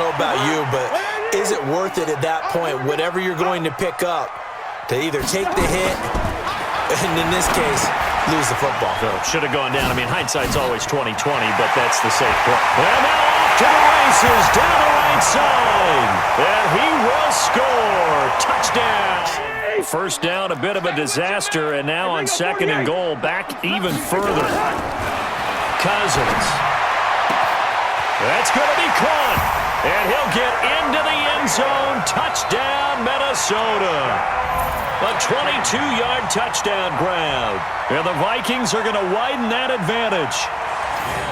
know about you, but is it worth it at that point, whatever you're going to pick up, to either take the hit, and in this case, lose the football? So should have gone down. I mean, hindsight's always 20/20, but that's the safe play. And now off to the races, down the right side. And he will score. Touchdown. First down, a bit of a disaster, and now on 2nd and goal, back even further. Cousins. That's going to be caught. And he'll get into the end zone. Touchdown, Minnesota. A 22-yard touchdown grab. And the Vikings are going to widen that advantage.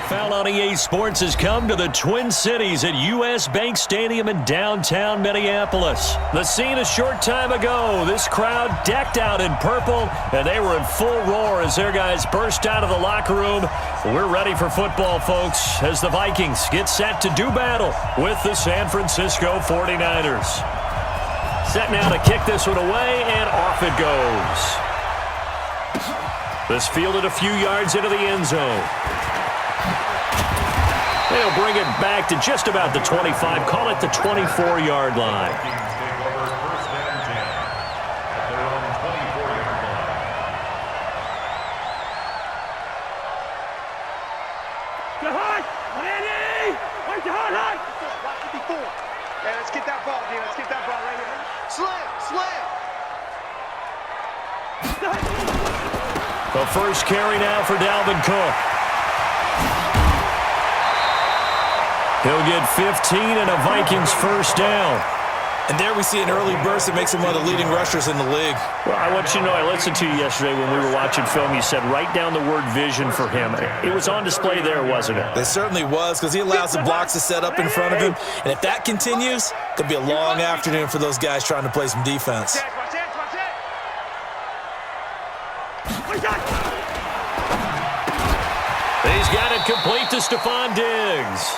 Foul on EA Sports has come to the Twin Cities at U.S. Bank Stadium in downtown Minneapolis. The scene a short time ago. This crowd decked out in purple, and they were in full roar as their guys burst out of the locker room. We're ready for football, folks, as the Vikings get set to do battle with the San Francisco 49ers. Set now to kick this one away, and off it goes. This fielded a few yards into the end zone. They'll bring it back to just about the 25, call it the 24-yard line. Let's get that ball, dude. Let's get that ball right here. Slam. The first carry now for Dalvin Cook. He'll get 15 and a Vikings first down. And there we see an early burst that makes him one of the leading rushers in the league. Well, I want you to know, I listened to you yesterday when we were watching film. You said write down the word vision for him. It was on display there, wasn't it? It certainly was, because he allows the blocks to set up in front of him. And if that continues, it could be a long afternoon for those guys trying to play some defense. He's got it complete to Stephon Diggs.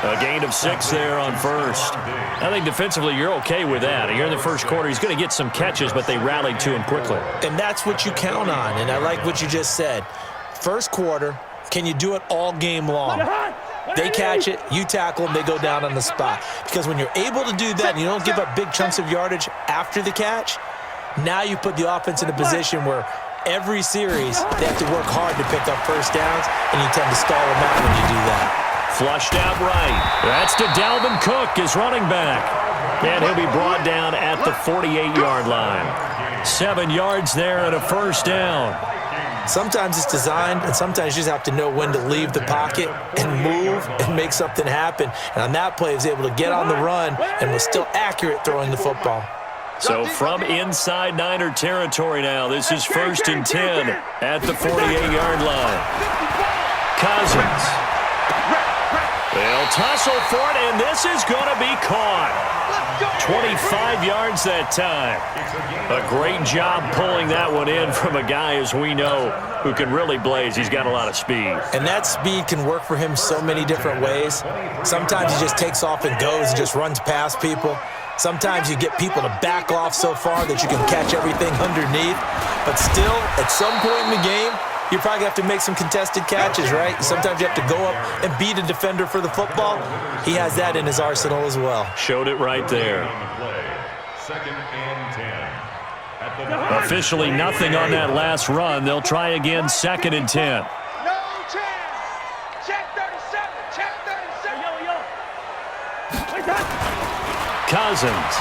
A gain of 6 there on first. I think defensively you're okay with that. You're in the first quarter. He's going to get some catches, but they rallied to him quickly. And that's what you count on, and I like what you just said. First quarter, can you do it all game long? They catch it, you tackle them, they go down on the spot. Because when you're able to do that and you don't give up big chunks of yardage after the catch, now you put the offense in a position where every series they have to work hard to pick up first downs, and you tend to stall them out when you do that. Flushed out right. That's to Dalvin Cook, his running back. And he'll be brought down at the 48-yard line. 7 yards there and a first down. Sometimes it's designed, and sometimes you just have to know when to leave the pocket and move and make something happen. And on that play, he was able to get on the run and was still accurate throwing the football. So from inside Niner territory now, this is 1st and 10 at the 48-yard line. Cousins. They'll tussle for it, and this is going to be caught. 25 yards that time. A great job pulling that one in from a guy, as we know, who can really blaze. He's got a lot of speed. And that speed can work for him so many different ways. Sometimes he just takes off and goes and just runs past people. Sometimes you get people to back off so far that you can catch everything underneath. But still, at some point in the game, you probably have to make some contested catches, right? Sometimes you have to go up and beat a defender for the football. He has that in his arsenal as well. Showed it right there. Officially nothing on that last run. They'll try again, 2nd and 10. No chance. Check 37. Check 37. Cousins.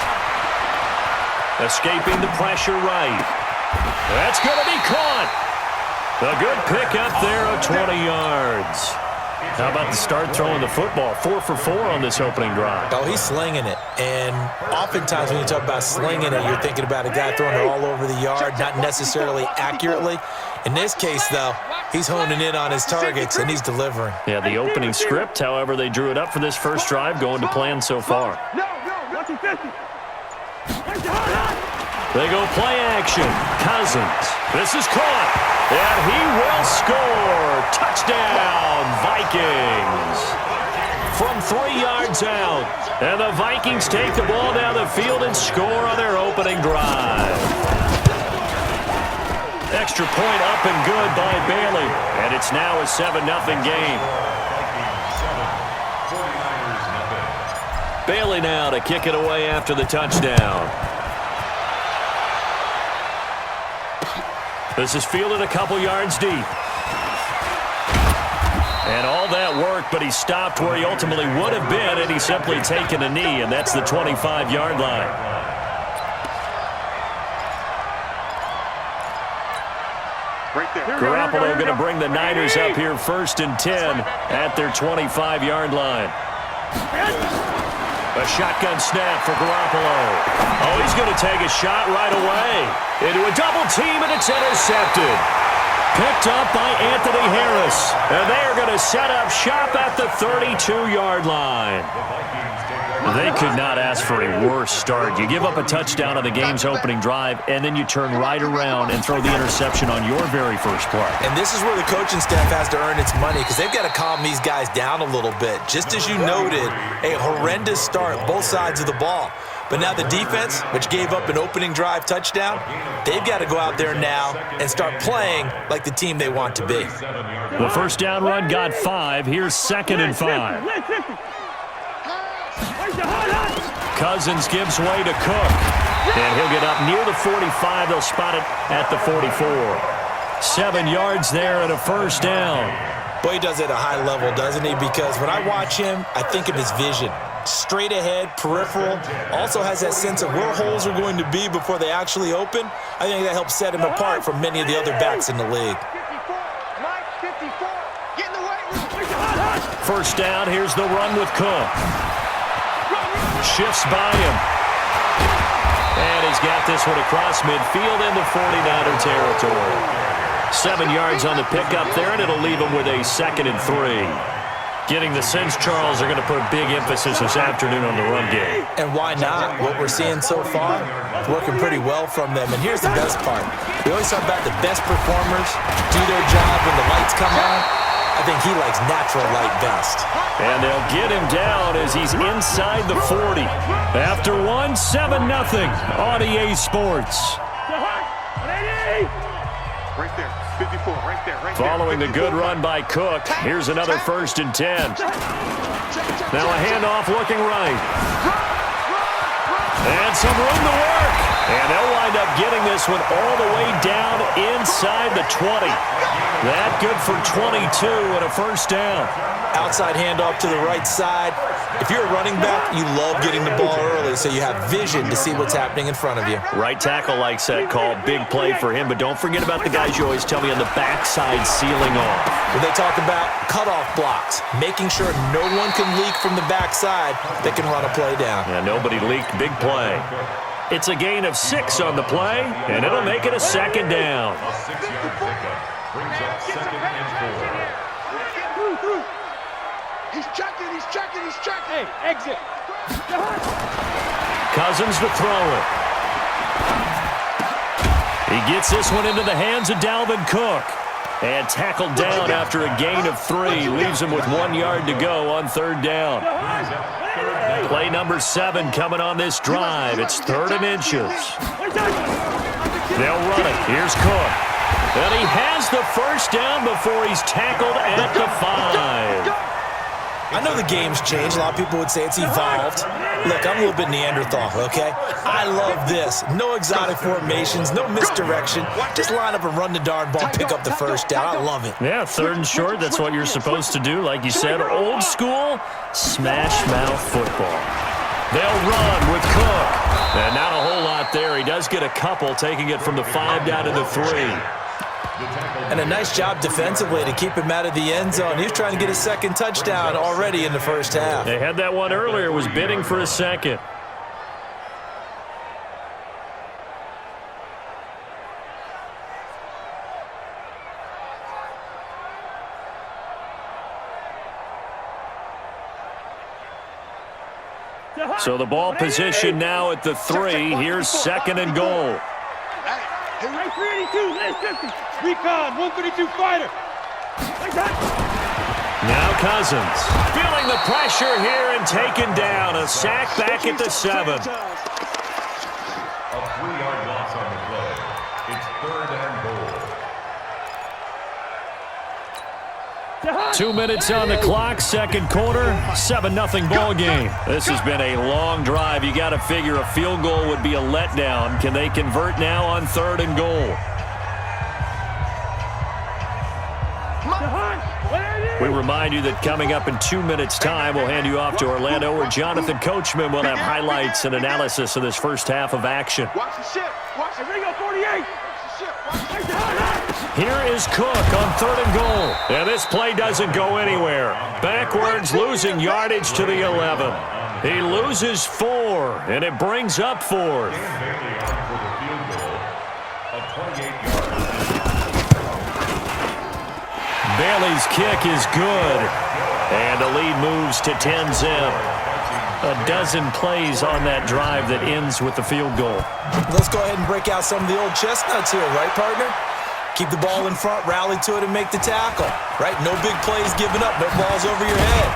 Escaping the pressure right. That's going to be caught. A good pickup there of 20 yards. How about the start throwing the football? 4 for 4 on this opening drive. Oh, he's slinging it. And oftentimes when you talk about slinging it, you're thinking about a guy throwing it all over the yard, not necessarily accurately. In this case, though, he's honing in on his targets, and he's delivering. Yeah, the opening script, however, they drew it up for this first drive, going to plan so far. They go play action. Cousins. This is caught. And he will score. Touchdown, Vikings. From 3 yards out. And the Vikings take the ball down the field and score on their opening drive. Extra point up and good by Bailey. And it's now a 7-0 game. Bailey now to kick it away after the touchdown. This is fielded a couple yards deep. And all that work, but he stopped where he ultimately would have been, and he's simply taken a knee, and that's the 25-yard line. Right there. Garoppolo going to bring the Niners up here 1st and 10 at their 25-yard line. A shotgun snap for Garoppolo. Oh, he's going to take a shot right away into a double team, and it's intercepted. Picked up by Anthony Harris. And they are going to set up shop at the 32-yard line. They could not ask for a worse start. You give up a touchdown on the game's opening drive, and then you turn right around and throw the interception on your very first play. And this is where the coaching staff has to earn its money, because they've got to calm these guys down a little bit. Just as you noted, a horrendous start, both sides of the ball. But now the defense, which gave up an opening drive touchdown, they've got to go out there now and start playing like the team they want to be. The first down run got 5. Here's 2nd and 5. Cousins gives way to Cook. And he'll get up near the 45. They'll spot it at the 44. 7 yards there and a first down. Boy, he does it at a high level, doesn't he? Because when I watch him, I think of his vision. Straight ahead, peripheral, also has that sense of where holes are going to be before they actually open. I think that helps set him apart from many of the other backs in the league. 54. Get in the way. First down, here's the run with Cook. Shifts by him. And he's got this one across midfield into 49er territory. 7 yards on the pickup there, and it'll leave him with a 2nd and 3. Getting the sense Charles are going to put a big emphasis this afternoon on the run game. And why not? What we're seeing so far, working pretty well from them. And here's the best part. We always talk about the best performers do their job when the lights come on. I think he likes natural light best. And they'll get him down as he's inside the 40. After 1, 7-0 on EA Sports. Right there. 54. Right there. Right there. Following the good run by Cook, here's another 1st and 10. Now a handoff looking right. And some room to work. And they'll wind up getting this one all the way down inside the 20. That good for 22 and a first down. Outside handoff to the right side. If you're a running back, you love getting the ball early so you have vision to see what's happening in front of you. Right tackle likes that call. Big play for him, but don't forget about the guys you always tell me on the backside sealing off. When they talk about cutoff blocks, making sure no one can leak from the backside that can run a play down. Yeah, nobody leaked. Big play. It's a gain of 6 on the play, and it'll make it a 2nd down. He's checking. He's checking. He's checking. Hey, exit. Cousins to throw it. He gets this one into the hands of Dalvin Cook. And tackled down after a gain of 3. Leaves him with 1 yard to go on 3rd down. Play number 7 coming on this drive. It's 3rd and inches. They'll run it. Here's Cook. And he has the first down before he's tackled at the 5. I know the game's changed. A lot of people would say it's evolved. Look, I'm a little bit Neanderthal, okay? I love this. No exotic formations, no misdirection. Just line up and run the darn ball, pick up the first down. I love it. Yeah, 3rd and short. That's what you're supposed to do. Like you said, old school smash mouth football. They'll run with Cook. And not a whole lot there. He does get a couple, taking it from the 5 down to the 3. And a nice job defensively to keep him out of the end zone. He was trying to get a 2nd touchdown already in the first half. They had that one earlier, was bidding for a 2nd. So the ball position now at the 3. Here's 2nd and goal. Hey, 382, last 50. Recon, 132 fighter. Now Cousins feeling the pressure here and taken down. A sack back at the 7. A 3-yard loss on the play. It's 3rd and goal. 2 minutes on the clock, second quarter, 7-0 ball game. This has been a long drive. You got to figure a field goal would be a letdown. Can they convert now on 3rd and goal? We remind you that coming up in 2 minutes' time, we'll hand you off to Orlando, where Jonathan Coachman will have highlights and analysis of this first half of action. Watch the ship. Watch the Ringo 48. Here is Cook on 3rd and goal. And this play doesn't go anywhere. Backwards, losing yardage to the 11. He loses 4, and it brings up 4th. Bailey's kick is good. And the lead moves to 10-zip. A dozen plays on that drive that ends with the field goal. Let's go ahead and break out some of the old chestnuts here, right, partner? Keep the ball in front, rally to it, and make the tackle, right? No big plays given up, no balls over your head.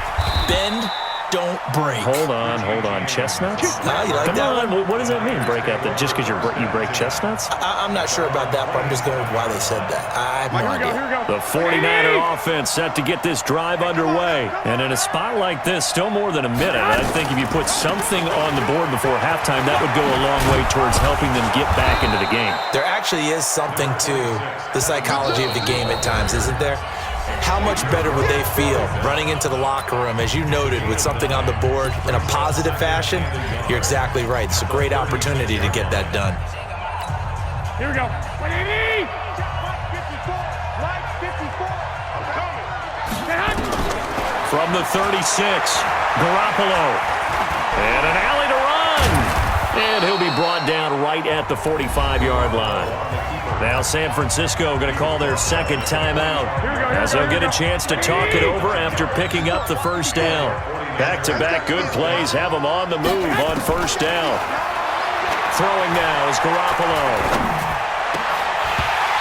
Bend, don't break. Hold on. Chestnuts? You like Come that on. one? What does that mean, break out? That just because you break chestnuts? I'm not sure about that, but I'm just going with why they said that. I have no idea. The 49er offense set to get this drive underway. And in a spot like this, still more than a minute, I think if you put something on the board before halftime, that would go a long way towards helping them get back into the game. There actually is something to the psychology of the game at times, isn't there? How much better would they feel running into the locker room, as you noted, with something on the board in a positive fashion? You're exactly right. It's a great opportunity to get that done. Here we go. From the 36, Garoppolo. And an alley to run. And he'll be brought down right at the 45-yard line. Now San Francisco going to call their second timeout, as they'll get a chance to talk it over after picking up the first down. Back-to-back good plays have them on the move on first down. Throwing now is Garoppolo.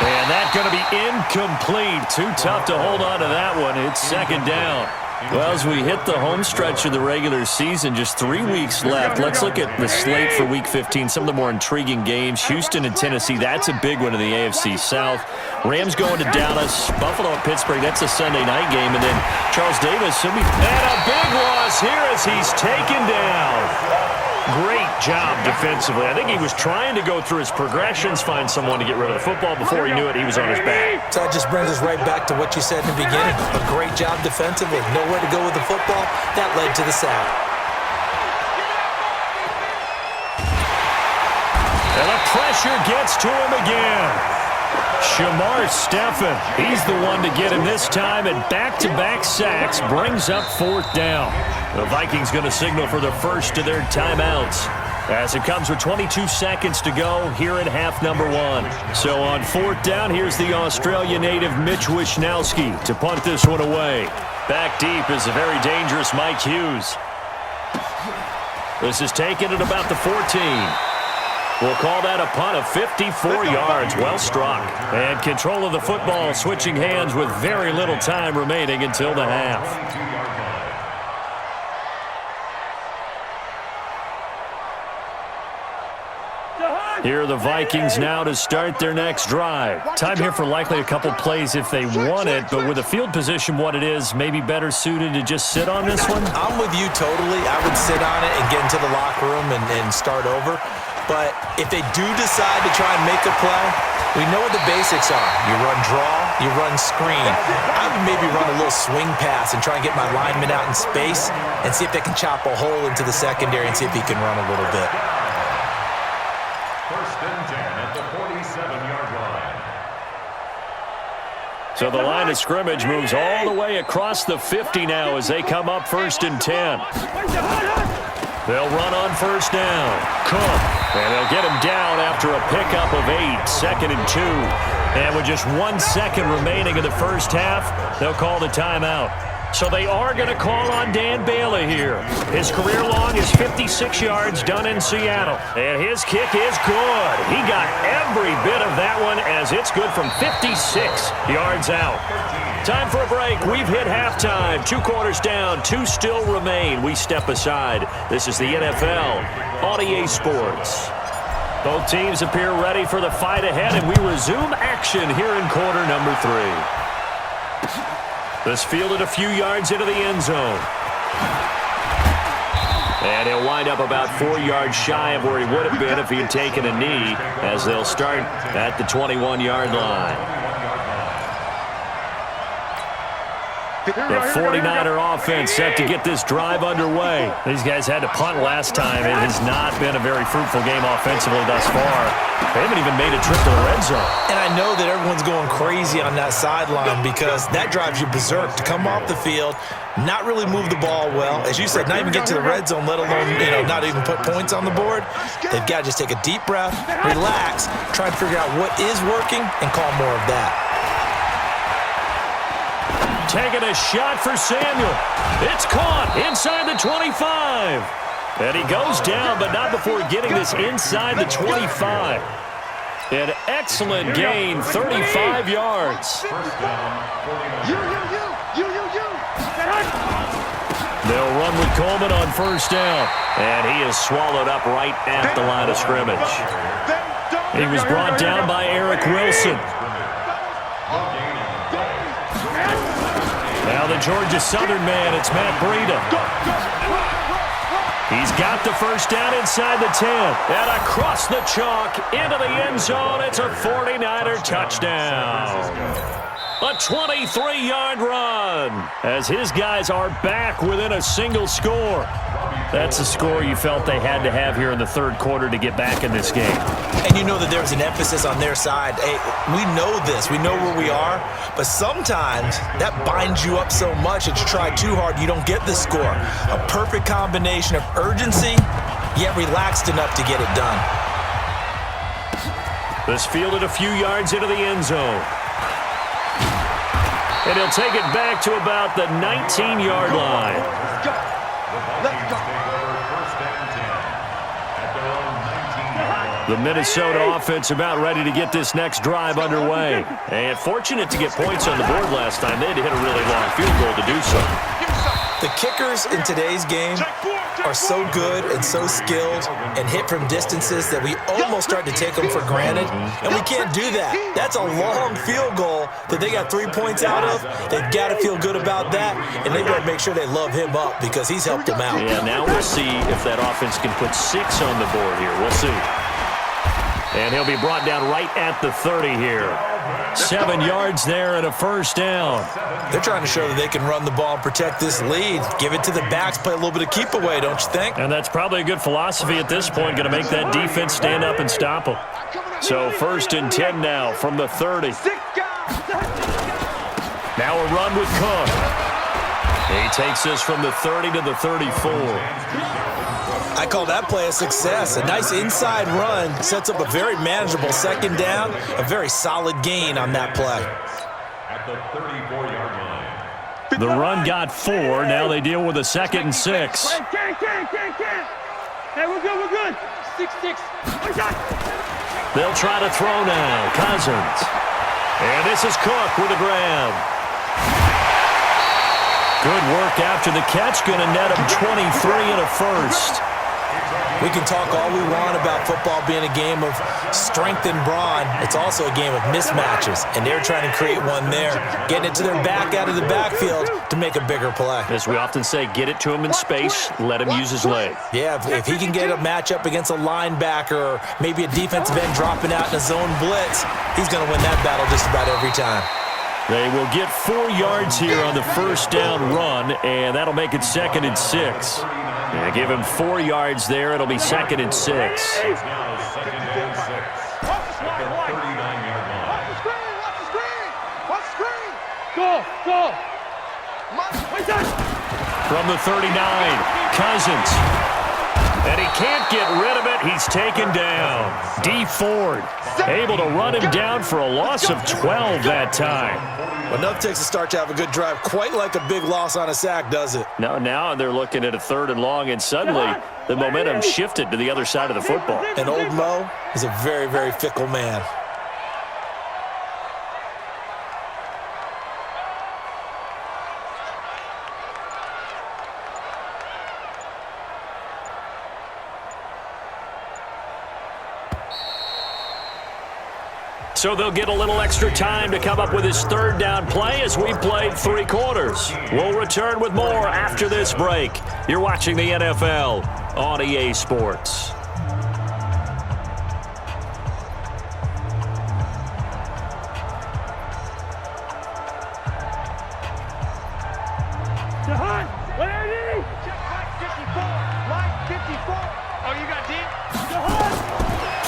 And that's going to be incomplete. Too tough to hold on to that one. It's second down. Well, as we hit the home stretch of the regular season, just 3 weeks left. Let's look at the slate for Week 15, some of the more intriguing games. Houston and Tennessee, that's a big one in the AFC South. Rams going to Dallas. Buffalo and Pittsburgh, that's a Sunday night game. And then Charles Davis, and a big loss here as he's taken down. Great job defensively. I think he was trying to go through his progressions, find someone to get rid of the football. Before he knew it, he was on his back. So that just brings us right back to what you said in the beginning. A great job defensively. Nowhere to go with the football. That led to the sack. And the pressure gets to him again. Shamar Stephen, he's the one to get him this time, and back-to-back sacks brings up fourth down. The Vikings going to signal for the first of their timeouts, as it comes with 22 seconds to go here in half number 1. So on fourth down, here's the Australia native Mitch Wishnowsky to punt this one away. Back deep is a very dangerous Mike Hughes. This is taken at about the 14. We'll call that a punt of 54 yards. Well struck. And control of the football switching hands with very little time remaining until the half. Here are the Vikings now to start their next drive. Time here for likely a couple plays if they want it, but with the field position what it is, maybe better suited to just sit on this one? I'm with you totally. I would sit on it and get into the locker room and start over. But if they do decide to try and make a play, we know what the basics are. You run draw, you run screen. I would maybe run a little swing pass and try and get my lineman out in space and see if they can chop a hole into the secondary and see if he can run a little bit. First and 10 at the 47-yard line. So the line of scrimmage moves all the way across the 50 now as they come up first and 10. They'll run on first down. Cook. And they'll get him down after a pickup of 8. Second and 2. And with just 1 second remaining in the first half, they'll call the timeout. So they are going to call on Dan Bailey here. His career long is 56 yards done in Seattle. And his kick is good. He got every bit of that one as it's good from 56 yards out. Time for a break. We've hit halftime. 2 quarters down. 2 still remain. We step aside. This is the NFL on EA Sports. Both teams appear ready for the fight ahead, and we resume action here in quarter number 3. This fielded a few yards into the end zone. And he'll wind up about 4 yards shy of where he would have been if he had taken a knee, as they'll start at the 21-yard line. The 49er offense set to get this drive underway. These guys had to punt last time. It has not been a very fruitful game offensively thus far. They haven't even made a trip to the red zone. And I know that everyone's going crazy on that sideline because that drives you berserk to come off the field, not really move the ball well. As you said, not even get to the red zone, let alone, not even put points on the board. They've got to just take a deep breath, relax, try to figure out what is working, and call more of that. Taking a shot for Samuel. It's caught inside the 25. And he goes down, but not before getting this inside the 25. An excellent gain, 35 yards. They'll run with Coleman on first down. And he is swallowed up right at the line of scrimmage. He was brought down by Eric Wilson. Now the Georgia Southern man, it's Matt Breida. He's got the first down inside the 10. And across the chalk into the end zone. It's a 49er touchdown. A 23-yard run as his guys are back within a single score. That's a score you felt they had to have here in the third quarter to get back in this game. And you know that there was an emphasis on their side. Hey, we know this. We know where we are. But sometimes that binds you up so much that you try too hard, you don't get the score. A perfect combination of urgency, yet relaxed enough to get it done. This fielded a few yards into the end zone. And he'll take it back to about the 19-yard line. The Minnesota offense about ready to get this next drive underway. And fortunate to get points on the board last time. They had to hit a really long field goal to do so. The kickers in today's game are so good and so skilled and hit from distances that we almost start to take them for granted. And we can't do that. That's a long field goal that they got 3 points out of. They've got to feel good about that, and they better make sure they love him up because he's helped them out. Yeah, now we'll see if that offense can put 6 on the board here. We'll see. And he'll be brought down right at the 30 here. 7 yards there and a first down. They're trying to show that they can run the ball and protect this lead. Give it to the backs, play a little bit of keep away, don't you think? And that's probably a good philosophy at this point, going to make that defense stand up and stop them. So 1st and 10 now from the 30. Now a run with Cook. He takes this from the 30 to the 34. I call that play a success. A nice inside run sets up a very manageable second down, a very solid gain on that play. At the 34-yard line. The run got 4. Now they deal with a 2nd and 6. Can't. Hey, we're good. 6-6. They'll try to throw now. Cousins. And this is Cook with a grab. Good work after the catch. Going to net him 23 and a first. We can talk all we want about football being a game of strength and brawn. It's also a game of mismatches, and they're trying to create one there, getting it to their back out of the backfield to make a bigger play. As we often say, get it to him in space, let him use his leg. Yeah, if he can get a matchup against a linebacker or maybe a defensive end dropping out in a zone blitz, he's going to win that battle just about every time. They will get 4 yards here on the first down run, and that'll make it 2nd and 6. Yeah, give him 4 yards there. It'll be 2nd and 6. Now 2nd and 6. At the 39-yard line. Watch the screen. Go. From the 39, Cousins. And he can't get rid of it. He's taken down. D. Ford able to run him down for a loss of 12 that time. Well, enough takes a start to have a good drive, quite like a big loss on a sack, does it? Now they're looking at a 3rd and long, and suddenly the momentum shifted to the other side of the football. And old Mo is a very, very fickle man. So they'll get a little extra time to come up with his third down play as we played 3 quarters. We'll return with more after this break. You're watching the NFL on EA Sports.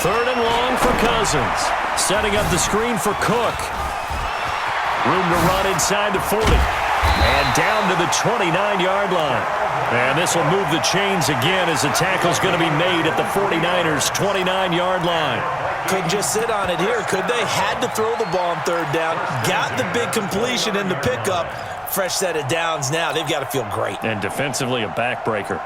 Third and long for Cousins. Setting up the screen for Cook. Room to run inside the 40. And down to the 29-yard line. And this will move the chains again as the tackle's going to be made at the 49ers' 29-yard line. Couldn't just sit on it here, could they? Had to throw the ball on third down. Got the big completion in the pickup. Fresh set of downs now. They've got to feel great. And defensively, a backbreaker.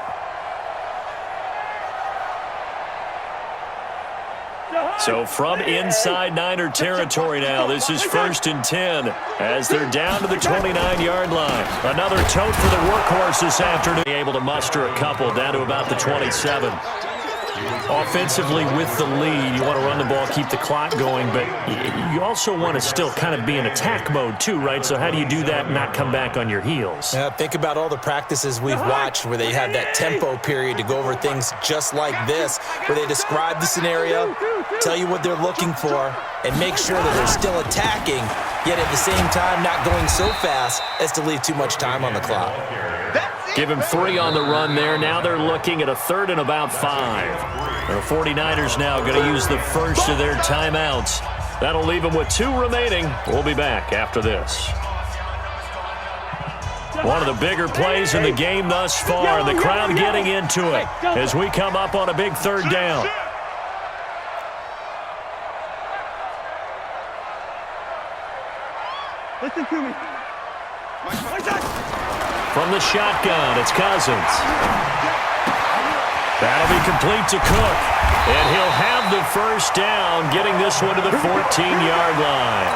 So from inside Niner territory now, this is 1st and 10 as they're down to the 29-yard line. Another tote for the workhorse this afternoon. Able to muster a couple down to about the 27. Offensively with the lead, you want to run the ball, keep the clock going, but you also want to still kind of be in attack mode too, right? So how do you do that and not come back on your heels? Think about all the practices we've watched where they have that tempo period to go over things just like this, where they describe the scenario, tell you what they're looking for, and make sure that they're still attacking, yet at the same time not going so fast as to leave too much time on the clock. Give him 3 on the run there. Now they're looking at a 3rd and about 5. The 49ers now going to use the first of their timeouts. That'll leave them with 2 remaining. We'll be back after this. One of the bigger plays in the game thus far. The crowd getting into it as we come up on a big 3rd down. Listen to me. From the shotgun, it's Cousins. That'll be complete to Cook. And he'll have the first down, getting this one to the 14-yard line.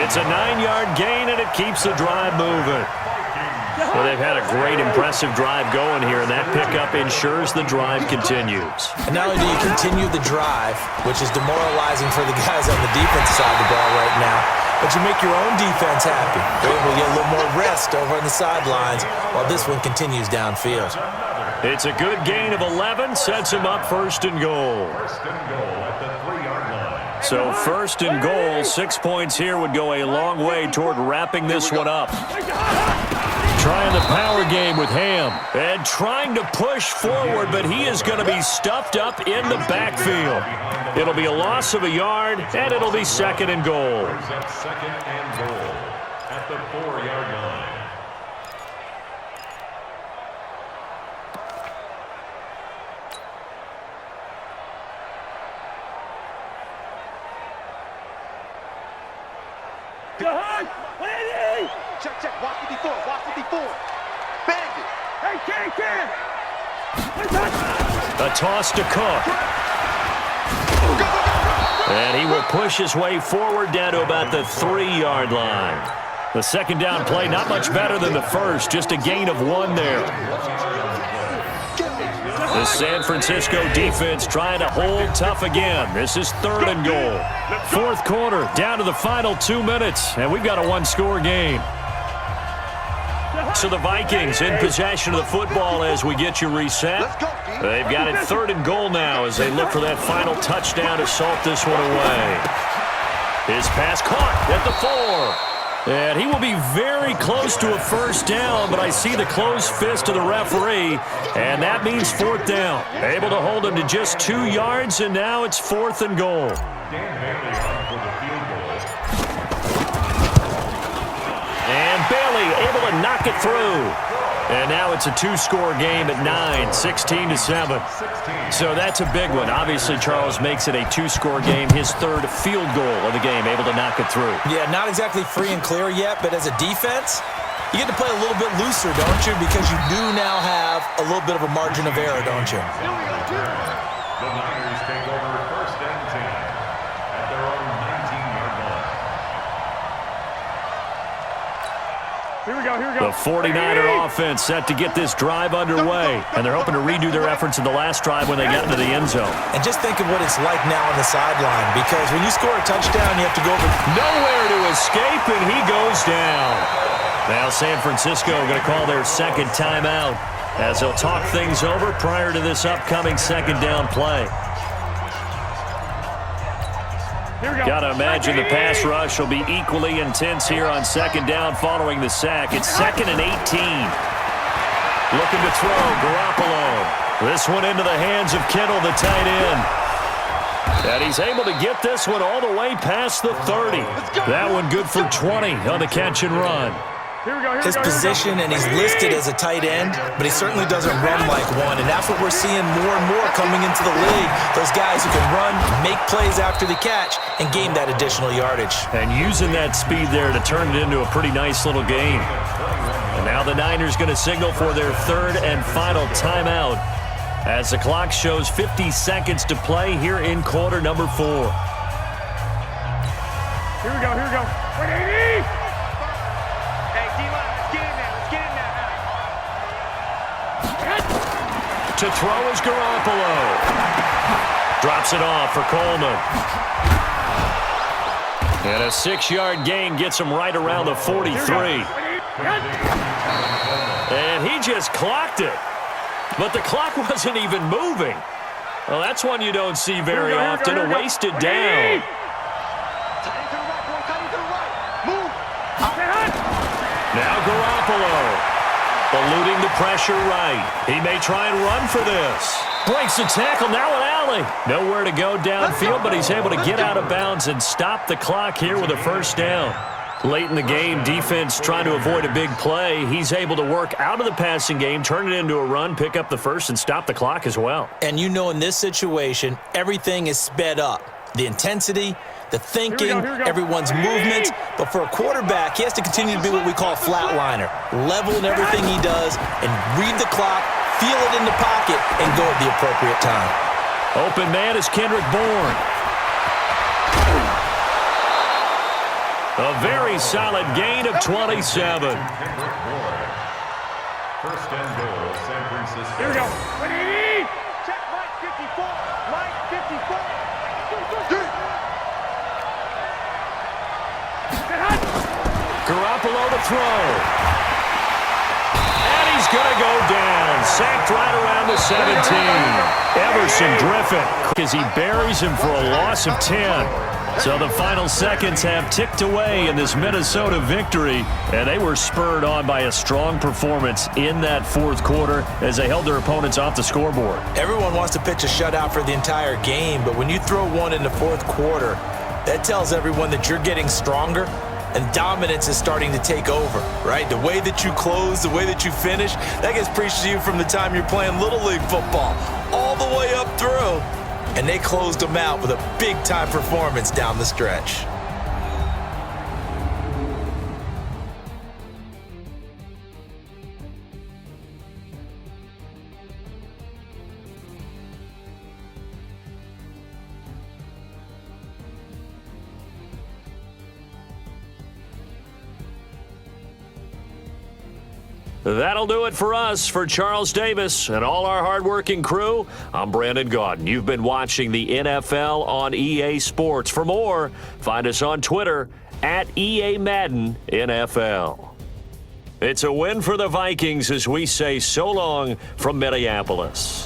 It's a 9-yard gain, and it keeps the drive moving. Well, they've had a great, impressive drive going here, and that pickup ensures the drive continues. And not only do you continue the drive, which is demoralizing for the guys on the defensive side of the ball right now, but you make your own defense happy. They're able to get a little more rest over on the sidelines while this one continues downfield. It's a good gain of 11, sets him up 1st and goal. So 1st and goal, 6 points here would go a long way toward wrapping this one up. Trying the power game with Ham and trying to push forward, but he is going to be stuffed up in the backfield. It'll be a loss of a yard, and it'll be 2nd and goal. 2nd and goal at the 4-yard line. Check, watch 54, bang it. Hey, can. A toss to Cook. And he will push his way forward down to about the 3-yard line. The 2nd down play, not much better than the first, just a gain of 1 there. The San Francisco defense trying to hold tough again. This is 3rd and goal. 4th quarter, down to the final 2 minutes, and we've got a 1-score game. So the Vikings in possession of the football as we get you reset. They've got it 3rd and goal now as they look for that final touchdown to salt this one away. His pass caught at the 4. And he will be very close to a 1st down, but I see the closed fist of the referee, and that means 4th down. Able to hold him to just 2 yards, and now it's 4th and goal. And Bailey able to knock it through. And now it's a 2-score game at 9, 16-7. So that's a big one. Obviously, Charles makes it a 2-score game, his 3rd field goal of the game, able to knock it through. Yeah, not exactly free and clear yet, but as a defense, you get to play a little bit looser, don't you? Because you do now have a little bit of a margin of error, don't you? The Niners take over 1st and 10 at their own 19-yard line. Here we go, here we go. The 49er offense set to get this drive underway, and they're hoping to redo their efforts in the last drive when they got into the end zone. And just think of what it's like now on the sideline, because when you score a touchdown, you have to go over. Nowhere to escape, and he goes down. Now San Francisco going to call their second timeout as they'll talk things over prior to this upcoming second down play. Got to imagine the pass rush will be equally intense here on second down following the sack. It's 2nd and 18. Looking to throw, Garoppolo. This one into the hands of Kittle, the tight end. And he's able to get this one all the way past the 30. That one good for 20 on the catch and run. His position, and he's listed as a tight end, but he certainly doesn't run like one, and that's what we're seeing more and more coming into the league. Those guys who can run, make plays after the catch, and gain that additional yardage. And using that speed there to turn it into a pretty nice little game. And now the Niners going to signal for their third and final timeout as the clock shows 50 seconds to play here in quarter number 4. Here we go, here we go. 180! To throw is Garoppolo. Drops it off for Coleman. And a 6-yard gain gets him right around the 43. And he just clocked it. But the clock wasn't even moving. Well, that's one you don't see very often, a wasted down. Now Garoppolo. Eluding the pressure right. He may try and run for this. Breaks the tackle, now an alley. Nowhere to go downfield, but he's able to get out of bounds and stop the clock here with a first down. Late in the game, defense trying to avoid a big play. He's able to work out of the passing game, turn it into a run, pick up the first, and stop the clock as well. And you know in this situation, everything is sped up. The intensity, the thinking, everyone's movements. But for a quarterback, he has to continue to be what we call a flatliner. Level in everything he does and read the clock, feel it in the pocket, and go at the appropriate time. Open man is Kendrick Bourne. A very solid gain of 27. First and goal, San Francisco. Here we go. 180! Check right 54. Right 54. Garoppolo to throw. And he's going to go down. Sacked right around the 17. Everson Griffin as he buries him for a loss of 10. So the final seconds have ticked away in this Minnesota victory, and they were spurred on by a strong performance in that fourth quarter as they held their opponents off the scoreboard. Everyone wants to pitch a shutout for the entire game, but when you throw one in the fourth quarter, that tells everyone that you're getting stronger and dominance is starting to take over, right? The way that you close, the way that you finish, that gets preached to you from the time you're playing Little League football all the way up through. And they closed them out with a big-time performance down the stretch. That'll do it for us. For Charles Davis and all our hardworking crew, I'm Brandon Gaudin. You've been watching the NFL on EA Sports. For more, find us on Twitter at EA Madden NFL. It's a win for the Vikings as we say so long from Minneapolis.